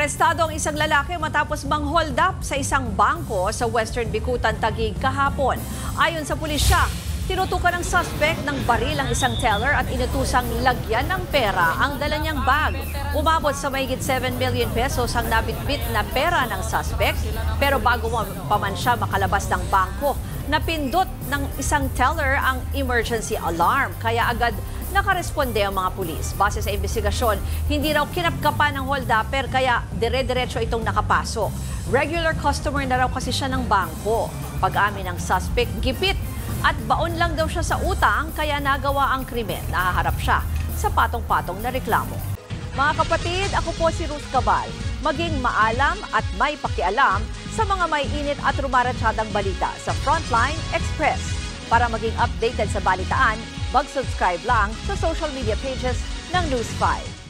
Arestado ang isang lalaki matapos mang-hold up sa isang bangko sa Western Bicutan, Taguig kahapon. Ayon sa pulisya, tinutukan ng suspect ng baril ang isang teller at inutusang lagyan ng pera ang dala niyang bag. Umabot sa mahigit 7 million pesos ang nabitbit na pera ng suspect, pero bago pa man siya makalabas ng bangko, napindot ng isang teller ang emergency alarm, kaya agad nakaresponde ang mga pulis. Base sa investigasyon, hindi raw kinapkapan ng hold-upper kaya dire-diretso itong nakapasok. Regular customer na raw kasi siya ng bangko. Pag-amin ng suspect, gipit at baon lang daw siya sa utang kaya nagawa ang krimen. Nahaharap siya sa patong-patong na reklamo. Mga kapatid, ako po si Ruth Cabal. Maging maalam at may pakialam sa mga may init at rumaratsadang balita sa Frontline Express. Para maging updated sa balitaan, mag-subscribe lang sa social media pages ng News 5.